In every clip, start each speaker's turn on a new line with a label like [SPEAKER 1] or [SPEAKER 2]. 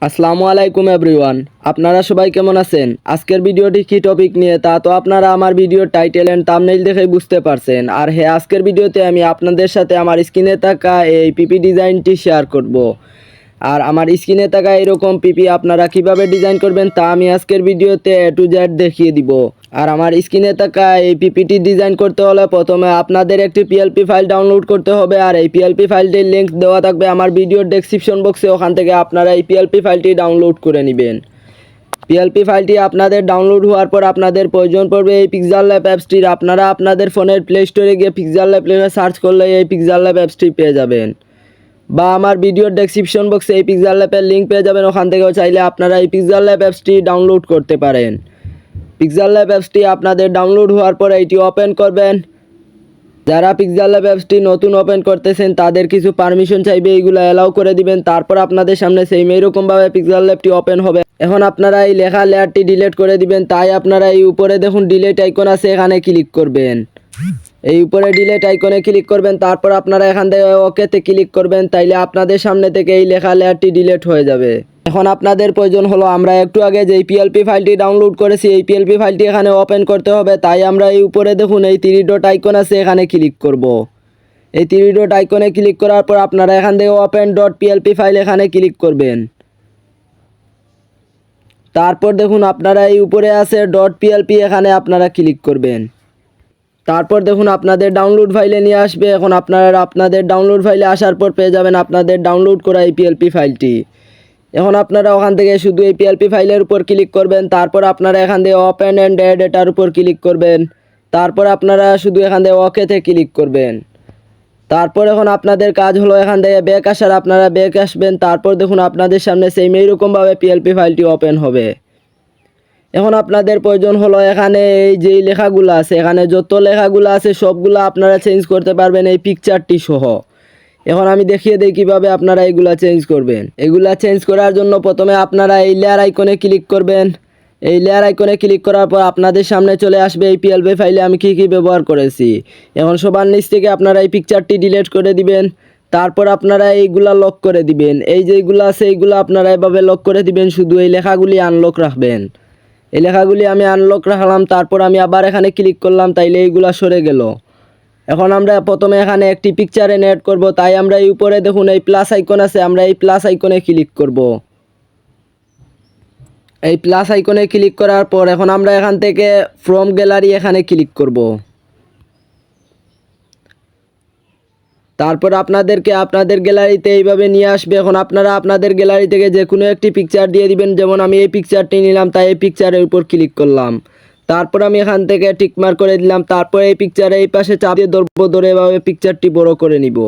[SPEAKER 1] আসসালামু আলাইকুম এভরিওয়ান, আপনারা সবাই কেমন আছেন? আজকের ভিডিওটি কি টপিক নিয়ে তা তো আপনারা আমার ভিডিওর টাইটেল এন্ড থাম্বনেইল দেখেই বুঝতে পারছেন। আর হ্যাঁ, আজকের ভিডিওতে আমি আপনাদের সাথে আমার স্ক্রিনে থাকা এই পিপি ডিজাইনটি শেয়ার করব। আর আমার স্ক্রিনে থাকা এরকম পিপি আপনারা কিভাবে ডিজাইন করবেন তা আমি আজকের ভিডিওতে A to Z দেখিয়ে দিব। আর আমার স্ক্রিনে থাকা এই পিপিটি ডিজাইন করতে হলে প্রথমে আপনাদের একটি পিএলপি ফাইল ডাউনলোড করতে হবে। আর এই পিএলপি ফাইলটির লিঙ্ক দেওয়া থাকবে আমার ভিডিওর ডেসক্রিপশন বক্সে, ওখান থেকে আপনারা এই পিএলপি ফাইলটি ডাউনলোড করে নেবেন। পিএলপি ফাইলটি আপনাদের ডাউনলোড হওয়ার পর আপনাদের প্রয়োজন পড়বে এই পিক্সেল ল্যাব অ্যাপসটির। আপনারা আপনাদের ফোনের প্লে স্টোরে গিয়ে পিক্সেল ল্যাব সার্চ করলে এই পিক্সেল ল্যাব অ্যাপসটি পেয়ে যাবেন, বা আমার ভিডিওর ডেসক্রিপশন বক্সে এই পিক্সেল ল্যাবের লিঙ্ক পেয়ে যাবেন। ওখান থেকেও চাইলে আপনারা এই পিক্সেল ল্যাব অ্যাপসটি ডাউনলোড করতে পারেন। পিক্সেল ল্যাব অ্যাপসটি আপনাদের ডাউনলোড হওয়ার পরে এটি ওপেন করবেন। যারা পিক্সেল ল্যাব অ্যাপসটি নতুন ওপেন করতেছেন তাদের কিছু পারমিশন চাইবে, এইগুলো অ্যালাউ করে দিবেন। তারপর আপনাদের সামনে সেম এইরকমভাবে পিক্সেল ল্যাবটি ওপেন হবে। এখন আপনারা এই লেখা লেয়ারটি ডিলিট করে দিবেন, তাই আপনারা এই উপরে দেখুন ডিলিট আইকন আছে, এখানে ক্লিক করবেন। এই উপরে ডিলিট আইকনে ক্লিক করবেন, তারপর আপনারা এখান থেকে ওকেতে ক্লিক করবেন। তাইলে আপনাদের সামনে থেকে এই লেখা লেয়ারটি ডিলিট হয়ে যাবে। এখন আপনাদের প্রয়োজন হলো আমরা একটু আগে যে পিএলপি ফাইলটি ডাউনলোড করেছি এই পিএলপি ফাইলটি এখানে ওপেন করতে হবে। তাই আমরা এই উপরে দেখুন এই 3 ডট আইকন আছে, এখানে ক্লিক করব। এই 3 ডট আইকনে ক্লিক করার পর আপনারা এখান থেকে ওপেন ডট পিএলপি ফাইল এখানে ক্লিক করবেন। তারপর দেখুন আপনারা এই উপরে আছে ডট পিএলপি, এখানে আপনারা ক্লিক করবেন। তারপর দেখুন আপনাদের ডাউনলোড ফাইলে নিয়ে আসবে। এখন আপনারা আপনাদের ডাউনলোড ফাইলে আসার পর পেয়ে যাবেন আপনাদের ডাউনলোড করা এই পিএলপি ফাইলটি। এখন আপনারা ওখান থেকে শুধু এই পিএলপি ফাইলের উপর ক্লিক করবেন। তারপর আপনারা এখান থেকে ওপেন অ্যান্ড অ্যাড এটার উপর ক্লিক করবেন। তারপর আপনারা শুধু এখান থেকে ওকেতে ক্লিক করবেন। তারপর এখন আপনাদের কাজ হলো এখান থেকে ব্যাক আসার, আপনারা ব্যাক আসবেন। তারপর দেখুন আপনাদের সামনে সেম এইরকমভাবে পিএলপি ফাইলটি ওপেন হবে। এখন আপনাদের প্রয়োজন হলো এখানে এই যেই লেখাগুলো আছে, এখানে যত লেখাগুলো আছে সবগুলো আপনারা চেঞ্জ করতে পারবেন এই পিকচারটি সহ। এখন আমি দেখিয়ে দিই কীভাবে আপনারা এগুলা চেঞ্জ করবেন। এগুলা চেঞ্জ করার জন্য প্রথমে আপনারা এই লেয়ার আইকনে ক্লিক করবেন। এই লেয়ার আইকনে ক্লিক করার পর আপনাদের সামনে চলে আসবে এই পিএলপি ফাইলে আমি কী কী ব্যবহার করেছি। এখন সবার নিচ থেকে আপনারা এই পিকচারটি ডিলিট করে দিবেন। তারপর আপনারা এইগুলা লক করে দিবেন। এই যেগুলো আছে এইগুলো আপনারা এভাবে লক করে দিবেন, শুধু এই লেখাগুলি আনলক রাখবেন। এই লেখাগুলি আমি আনলক রাখলাম, তারপর আমি আবার এখানে ক্লিক করলাম, তাইলে এইগুলা সরে গেল। এখন আমরা প্রথমে এখানে একটি পিকচার এড করব। তাই আমরা এই উপরে দেখুন এই প্লাস আইকন আছে, আমরা এই প্লাস আইকনে ক্লিক করব। এই প্লাস আইকনে ক্লিক করার পর এখন আমরা এখান থেকে ফ্রম গ্যালারি এখানে ক্লিক করব। তারপর আপনাদেরকে আপনাদের গ্যালারিতে এইভাবে নিয়ে আসবে। এখন আপনারা আপনাদের গ্যালারি থেকে যে কোনো একটি পিকচার দিয়ে দিবেন। যেমন আমি এই পিকচারটি নিলাম, তাই এই পিকচারের উপর ক্লিক করলাম। তারপর আমি এখান থেকে টিকমার্ক করে দিলাম। তারপর এই পিকচারে এই পাশে চাপ দিয়ে ধরে এভাবে পিকচারটি বড় করে নিব।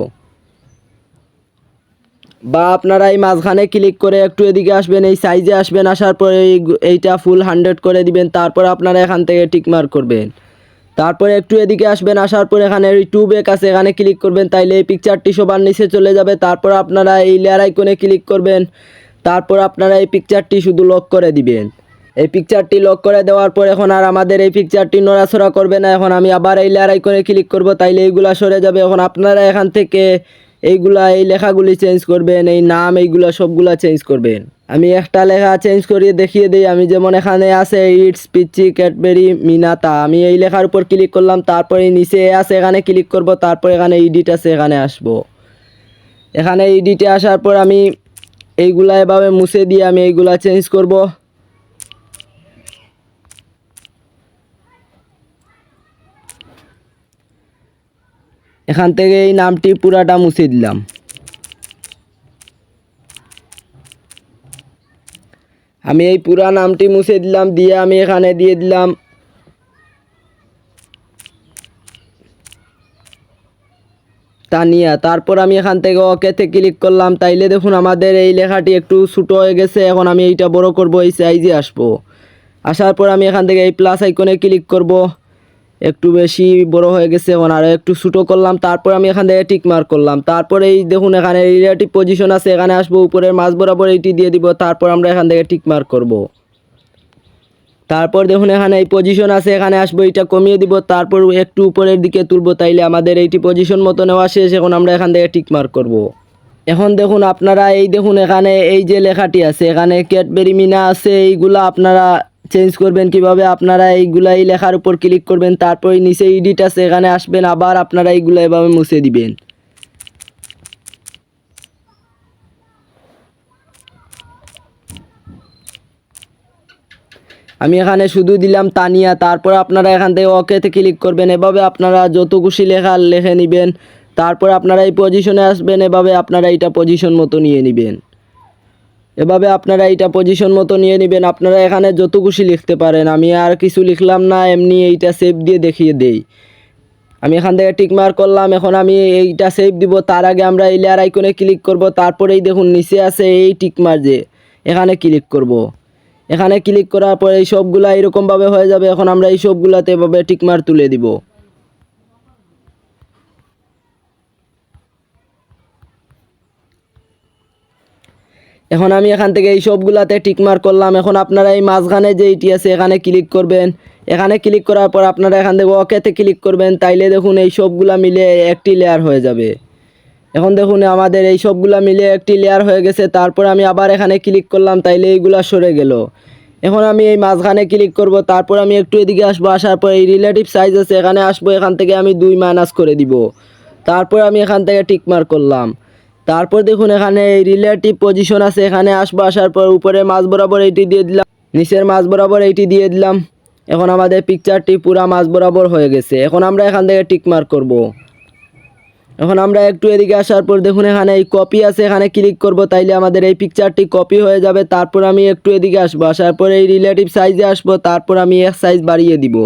[SPEAKER 1] বা আপনারা এই মাঝখানে ক্লিক করে একটু এদিকে আসবেন, এই সাইজে আসবেন, আসার পরে এইটা ফুল 100 করে দিবেন। তারপর আপনারা এখান থেকে টিকমার্ক করবেন। তারপরে একটু এদিকে আসবেন, আসার পর এখানে এই টু ব্যাক আছে, এখানে ক্লিক করবেন। তাইলে এই পিকচারটি সবার নিচে চলে যাবে। তারপর আপনারা এই লেয়ার আইকনে ক্লিক করবেন। তারপর আপনারা এই পিকচারটি শুধু লক করে দিবেন। এই পিকচারটি লক করে দেওয়ার পর এখন আর আমাদের এই পিকচারটি নড়াচড়া করবে না। এখন আমি আবার এই লেয়ার আইকনে ক্লিক করব, তাইলে এইগুলা সরে যাবে। এখন আপনারা এখান থেকে এইগুলা এই লেখাগুলি চেঞ্জ করবেন, এই নাম এইগুলা সবগুলা চেঞ্জ করবেন। আমি একটা লেখা চেঞ্জ করিয়ে দেখিয়ে দিই। আমি যেমন এখানে আছে ইটস পিচি ক্যাডবেরি মিনাতা, আমি এই লেখার উপর ক্লিক করলাম। তারপরে নিচে আছে এখানে ক্লিক করব। তারপর এখানে এডিট আছে, এখানে আসব। এখানে এডিটে আসার পর আমি এইগুলা এভাবে মুছে দিয়ে আমি এইগুলা চেঞ্জ করব। এখান থেকে এই নামটি পুরাটা মুছে দিলাম। আমি এই পুরা নামটি মুছে দিলাম, দিয়ে আমি এখানে দিয়ে দিলাম তানিয়া। তারপর আমি এখান থেকে ওকেতে ক্লিক করলাম। তাইলে দেখুন আমাদের এই লেখাটি একটু ছোটো হয়ে গেছে। এখন আমি এইটা বড় করব, এই সাইজে আসবো। আসার পর আমি এখান থেকে এই প্লাস আইকনে ক্লিক করব। একটু বেশি বড় হয়ে গেছে, এখন আরও একটু ছোটো করলাম। তারপর আমি এখান থেকে টিক মার্ক করলাম। তারপরে এই দেখুন এখানে রিলেটিভ পজিশন আছে, এখানে আসবো, উপরের মাঝ বরাবর এইটি দিয়ে দিব। তারপর আমরা এখান থেকে টিক মার্ক করব। তারপর দেখুন এখানে এই পজিশন আছে, এখানে আসবো, এটা কমিয়ে দিব। তারপর একটু উপরের দিকে তুলবো, তাইলে আমাদের এইটি পজিশন মতো নেওয়া শেষ। এখন আমরা এখান থেকে টিক মার্ক করব। এখন দেখুন আপনারা এই দেখুন এখানে এই যে লেখাটি আছে এখানে ক্যাডবেরি মিনা আছে, এইগুলা আপনারা চেঞ্জ করবেন কিভাবে? আপনারা এইগুলা এই লেখার উপর ক্লিক করবেন, তারপর নিচে এডিট আছে এখানে আসবেন, আবার আপনারা এইগুলা এভাবে মুছে দিবেন। আমি এখানে শুধু দিলাম তানিয়া, তারপর আপনারা এখান থেকে ওকেতে ক্লিক করবেন। এভাবে আপনারা যত খুশি লেখা লিখে নেবেন, তারপর আপনারা এই পজিশনে আসবেন, এভাবে আপনারা এইটা পজিশন মতো নিয়ে নেবেন। এভাবে আপনারা এইটা পজিশন মতো নিয়ে নেবেন। আপনারা এখানে যত খুশি লিখতে পারেন, আমি আর কিছু লিখলাম না, এমনি এইটা সেভ দিয়ে দেখিয়ে দেই। আমি এখান থেকে টিক মার্ক করলাম। এখন আমি এইটা সেভ দিব, তার আগে আমরা এই লেয়ার আইকনে ক্লিক করব, তারপরেই দেখুন নিচে আছে এই টিক মার্ক, যে এখানে ক্লিক করব। এখানে ক্লিক করার পর এই সবগুলা এরকমভাবে হয়ে যাবে। এখন আমরা এই সবগুলাতে এভাবে টিক মার্ক তুলে দিব। এখন আমি এখান থেকে এই সবগুলাতে টিক মার্ক করলাম। এখন আপনারা এই মাঝখানে যে এইটি আছে এখানে ক্লিক করবেন। এখানে ক্লিক করার পর আপনারা এখান থেকে ওকেতে ক্লিক করবেন, তাইলে দেখুন এই সবগুলা মিলে একটি লেয়ার হয়ে যাবে। এখন দেখুন আমাদের এই সবগুলা মিলে একটি লেয়ার হয়ে গেছে। তারপর আমি আবার এখানে ক্লিক করলাম, তাইলে এইগুলা সরে গেল। এখন আমি এই মাঝখানে ক্লিক করব, তারপর আমি একটু এদিকে আসবো, আসার পর এই রিলেটিভ সাইজ আছে এখানে আসবো, এখান থেকে আমি 2 মাইনাস করে দিব। তারপর আমি এখান থেকে টিক মার্ক করলাম। তারপর দেখুন এখানে এই রিলেটিভ পজিশন আছে এখানে আসবো, আসার পর উপরে মাঝ বরাবর এইটি দিয়ে দিলাম, নিচের মাঝ বরাবর এইটি দিয়ে দিলাম। এখন আমাদের পিকচারটি পুরা মাঝ বরাবর হয়ে গেছে। এখন আমরা এখান থেকে টিক মার্ক করব। এখন আমরা একটু এদিকে আসার পর দেখুন এখানে এই কপি আছে এখানে ক্লিক করব, তাইলে আমাদের এই পিকচারটি কপি হয়ে যাবে। তারপর আমি একটু এদিকে আসবো, আসার পর এই রিলেটিভ সাইজে আসবো, তারপর আমি এক সাইজ বাড়িয়ে দিব।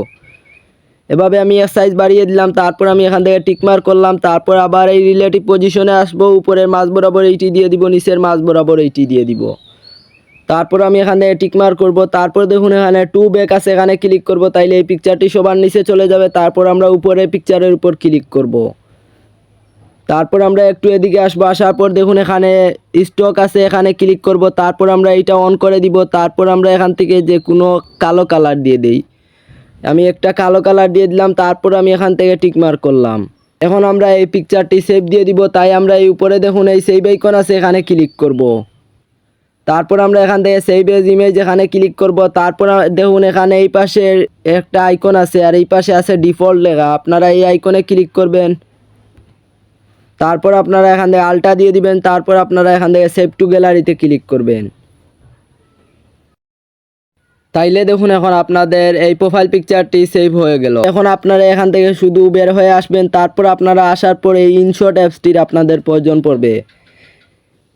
[SPEAKER 1] এভাবে আমি এক সাইজ বাড়িয়ে দিলাম। তারপর আমি এখান থেকে টিক মার্ক করলাম। তারপর আবার এই রিলেটিভ পজিশনে আসবো, উপরের মাঝ বরাবর এইটি দিয়ে দিব, নিচের মাঝ বরাবর এইটি দিয়ে দিব। তারপর আমি এখান থেকে টিক মার্ক করব। তারপর দেখুন এখানে 2 ব্যাক আছে এখানে ক্লিক করব, তাইলে এই পিকচারটি সবার নিচে চলে যাবে। তারপর আমরা উপরে পিকচারের উপর ক্লিক করব। তারপর আমরা একটু এদিকে আসবো, আসার পর দেখুন এখানে স্টক আছে এখানে ক্লিক করব। তারপর আমরা এইটা অন করে দিব। তারপর আমরা এখান থেকে যে কোনো কালো কালার দিয়ে দেই, আমি একটা কালো কালার দিয়ে দিলাম। তারপর আমি এখান থেকে টিক মার্ক করলাম। এখন আমরা এই পিকচারটি সেভ দিয়ে দিব, তাই আমরা এই উপরে দেখুন এই সেভ আইকন আছে এখানে ক্লিক করব। তারপর আমরা এখান থেকে সেভ এজ ইমেজ এখানে ক্লিক করব। তারপর দেখুন এখানে এই পাশে একটা আইকন আছে আর এই পাশে আছে ডিফল্ট লেখা, আপনারা এই আইকনে ক্লিক করবেন। তারপর আপনারা এখান থেকে আলটা দিয়ে দিবেন। তারপর আপনারা এখান থেকে সেভ টু গ্যালারিতে ক্লিক করবেন। তাইলে দেখুন এখন আপনাদের এই প্রোফাইল পিকচারটি সেভ হয়ে গেল। এখন আপনারা এখান থেকে শুধু বের হয়ে আসবেন। তারপর আপনারা আসার পরে এই ইনশট অ্যাপসটির আপনাদের প্রয়োজন পড়বে।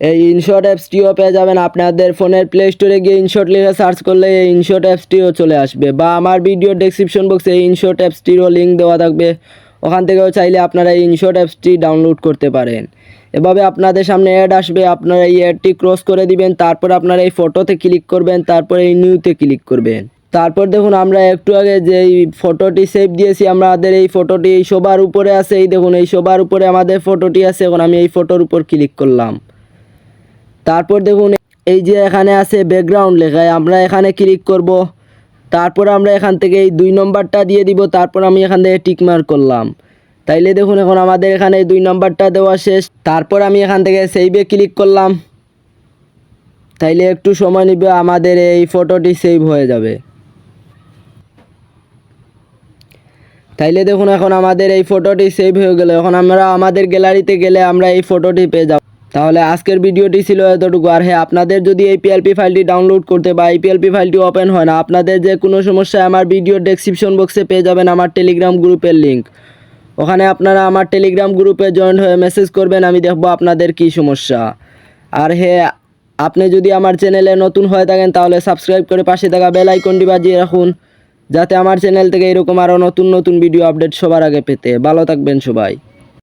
[SPEAKER 1] এই ইনশট অ্যাপসটিও পেয়ে যাবেন আপনাদের ফোনের প্লে স্টোরে গিয়ে ইনশট লিখে সার্চ করলে এই ইনশট অ্যাপসটিও চলে আসবে, বা আমার ভিডিও ডেসক্রিপশন বক্সে এই ইনশট অ্যাপসটিরও লিঙ্ক দেওয়া থাকবে, ওখান থেকেও চাইলে আপনারা এই ইনশট অ্যাপসটি ডাউনলোড করতে পারেন। এভাবে আপনাদের সামনে অ্যাড আসবে, আপনারা এই অ্যাডটি ক্রস করে দিবেন। তারপর আপনারা এই ফটোতে ক্লিক করবেন, তারপর এই নিউতে ক্লিক করবেন। তারপর দেখুন আমরা একটু আগে যে এই ফটোটি সেভ দিয়েছি, আমাদের এই ফটোটি এই সবার উপরে আছে, এই দেখুন এই সবার উপরে আমাদের ফটোটি আছে। এখন আমি এই ফটোর উপর ক্লিক করলাম। তারপর দেখুন এই যে এখানে আছে ব্যাকগ্রাউন্ড লেখায়, আমরা এখানে ক্লিক করব। তারপর আমরা এখান থেকে এই 2 নম্বরটা দিয়ে দিব। তারপর আমি এখান থেকে টিক মার্ক করলাম। তাইলে দেখুন এখন আমাদের এখানে এই 2 নম্বরটা দেওয়া শেষ। তারপর আমি এখান থেকে সেভে ক্লিক করলাম। তাইলে একটু সময় নেবে, আমাদের এই ফটোটি সেভ হয়ে যাবে। তাইলে দেখুন এখন আমাদের এই ফটোটি সেভ হয়ে গেল। এখন আমরা আমাদের গ্যালারিতে গেলে আমরা এই ফটোটি পেয়ে যাব। তাহলে আজকের ভিডিওটি ছিল এতটুকু। আর হ্যাঁ, আপনাদের যদি এই পিএলপি ফাইলটি ডাউনলোড করতে বা এই পিএলপি ফাইলটি ওপেন হয় না, আপনাদের যে কোনো সমস্যা আমার ভিডিও ডেসক্রিপশন বক্সে পেয়ে যাবেন আমার টেলিগ্রাম গ্রুপের লিঙ্ক। ওখানে আপনারা আমার টেলিগ্রাম গ্রুপে জয়েন হয়ে মেসেজ করবেন, আমি দেখব আপনাদের কী সমস্যা। আর হ্যাঁ, আপনি যদি আমার চ্যানেলে নতুন হয়ে থাকেন তাহলে সাবস্ক্রাইব করে পাশে থাকা বেল আইকনটি বাজিয়ে রাখুন, যাতে আমার চ্যানেল থেকে এরকম আরও নতুন নতুন ভিডিও আপডেট সবার আগে পেতে। ভালো থাকবেন সবাই।